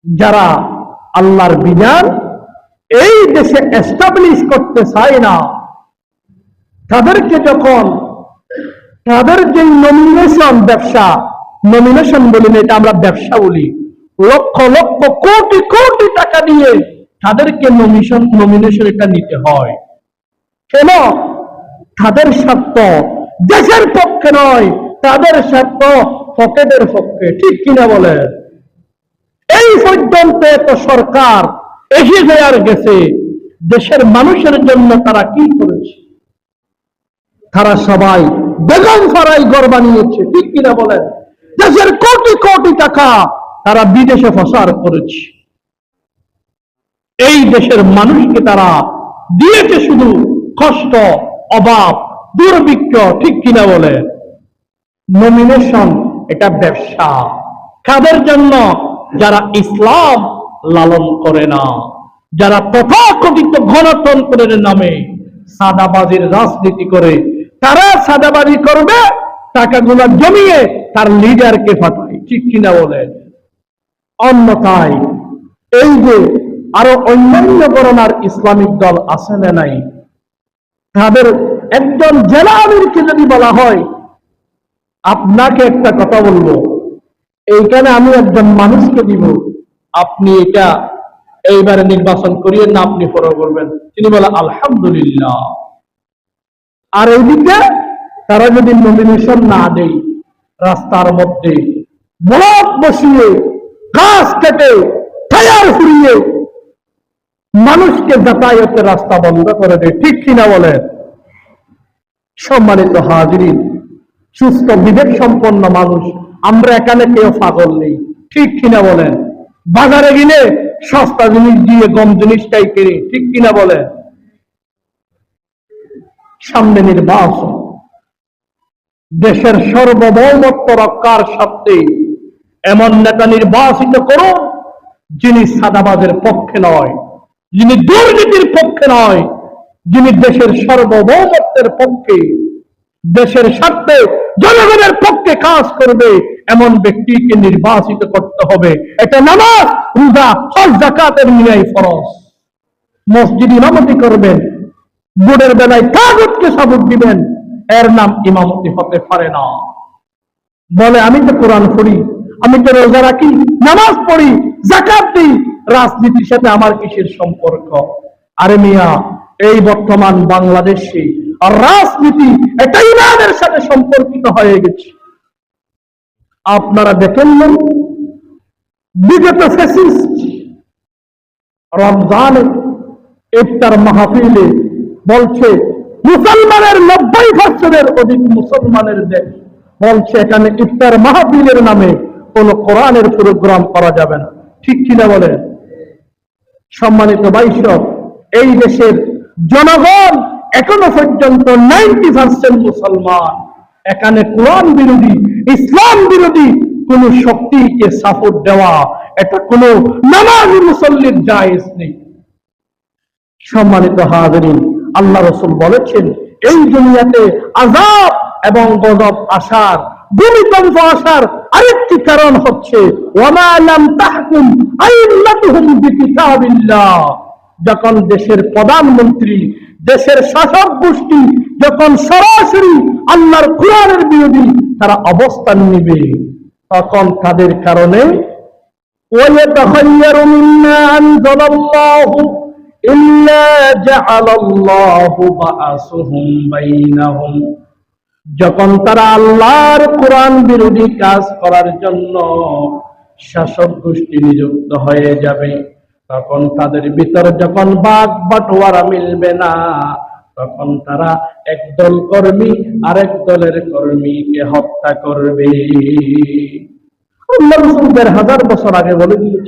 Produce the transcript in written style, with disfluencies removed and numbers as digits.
যারা আল্লাহর বিধান এই দেশে এস্টাবলিশ করতে চায় না, তাদেরকে যখন তাদের যে নমিনেশন ব্যবসা, নমিনেশন বলি না, এটা আমরা ব্যবসা বলি, লক্ষ লক্ষ কোটি কোটি টাকা দিয়ে তাদেরকে নমিনেশন এটা নিতে হয়। কেন? তাদের স্বার্থ দেশের পক্ষে নয়, তাদের স্বার্থ পকেটের পক্ষে। ঠিক কিনা বলে? এই পর্যন্ত এত সরকার এগিয়ে আর গেছে, দেশের মানুষের জন্য তারা কি করেছে? তারা সবাই বেগম ফারাই ঘর বানিয়েছে। ঠিক কিনা বলেন? দেশের কোটি কোটি টাকা তারা বিদেশে প্রসার করেছে। এই দেশের মানুষকে তারা দিয়েছে শুধু কষ্ট, অভাব, দুর্ভিক্ষ। ঠিক কিনা বলে? নমিনেশন এটা ব্যবসা। কাদের জন্য? যারা ইসলাম লালন করে না, যারা তথাকথিত গণতন্ত্রের নামে সাদাবাজির রাজনীতি করে, তারা সাদাবাজি করবে, টাকাগুলো জমিয়ে তার লিডারকে পাঠায়। ঠিক কিনা বলে? অন্যথায় এই যে আরো অন্যান্য ধরনের ইসলামিক দল আছে না নাই, তাদের একজন জেলা আমিরকে যদি বলা হয়, আপনাকে একটা কথা বলবো, এইখানে আমি একজন মানুষকে দিব, আপনি এটা এইবারে নির্বাচন করিয়ে না, আপনি ফলো করবেন, তিনি বলে আলহামদুলিল্লাহ। আর এইদিকে তারা যদি নমিনেশন না দেয়, রাস্তার মধ্যে ব্লক বসিয়ে, গাছ কেটে, টায়ার ফুরিয়ে মানুষকে যাতায়াতের রাস্তা বন্ধ করে দেয়। ঠিক কিনা বলে? সম্মানিত হাজিরিন, সুস্থ বিবেক সম্পন্ন মানুষ আমরা, এখানে কেউ পাগল নেই। ঠিক কিনা বলেন? বাজারে গেলে সস্তা জিনিস দিয়ে গম জিনিসটাই কিনে। ঠিক কিনা বলেন? সামনে নির্বাচন, দেশের সার্বভৌমত্ব রক্ষার স্বার্থে এমন নেতা নির্বাচিত করুন যিনি সাদাবাজের পক্ষে নয়, যিনি দুর্নীতির পক্ষে নয়, যিনি দেশের সার্বভৌমত্বের পক্ষে, দেশের স্বার্থে জনগণের পক্ষে কাজ করবে, এমন ব্যক্তিকে নির্বাচিত করতে হবে। এটা নামাজ, রোজা, হজ, যাকাতের নিয়াই ফরজ। মসজিদ ইমামতি করবেন, ভোটের বেলায় কাগজকে সাবুক দিবেন, এর নাম ইমামতি হতে পারে না। বলে আমি তো কোরআন পড়ি, আমি তো রোজা রাখি, নামাজ পড়ি, যাকাত দিই, রাজনীতির সাথে আমার কিসের সম্পর্ক? আরে মিয়া, এই বর্তমান বাংলাদেশে আর রাজনীতি এটা ইমানের সাথে সম্পর্কিত হয়ে গেছে। আপনারা দেখেন না, বিগত ফ্যাসিস্ট রমজানে ইফতার মাহফিলে বলছে মুসলমানের 90% অধিক মুসলমানের দেশ, বলছে এখানে ইফতার মাহফিলের নামে কোন কোরআনের প্রোগ্রাম করা যাবে না। ঠিক কিনা বলে? সম্মানিত ভাইসব, এই দেশের জনগণ এখনো পর্যন্ত 90% মুসলমান। এখানে কোরআন বিরোধী, ইসলাম বিরোধী কোন শক্তিকে সাপোর্ট দেওয়া, এটা কোন নামাজি মুসল্লির জায়েজ নেই। সম্মানিত হাজিরিন, আল্লাহ রাসূল বলেছেন এই দুনিয়াতে আযাব এবং গজব আসার, ভূমিকম্প আসার আরেকটি কারণ হচ্ছে ওয়ামা লাম তাহকুম আইম্মাতুহুম বিকিতাবিল্লাহ। যখন দেশের প্রধানমন্ত্রী, দেশের শাসক গোষ্ঠী যখন সরাসরি আল্লাহর কোরআনের বিরোধী তারা অবস্থান নেবে, তখন তাদের কারণে ওয়ায়াতাখায়্যারু মিম্মা আনজালাল্লাহু ইল্লা জাআলাল্লাহু বা'সুহুম বাইনাহুম। যখন তারা আল্লাহর কোরআন বিরোধী কাজ করার জন্য শাসক গোষ্ঠী নিযুক্ত হয়ে যাবে, তখন তাদের ভিতরে যখন ভাগ বাটোয়ারা মিলবে না, তখন তারা একদল কর্মী আরেক দলের কর্মীকে হত্যা করবে। আল্লাহ রাসূল 1000 বছর আগে বলে দিয়েছেন।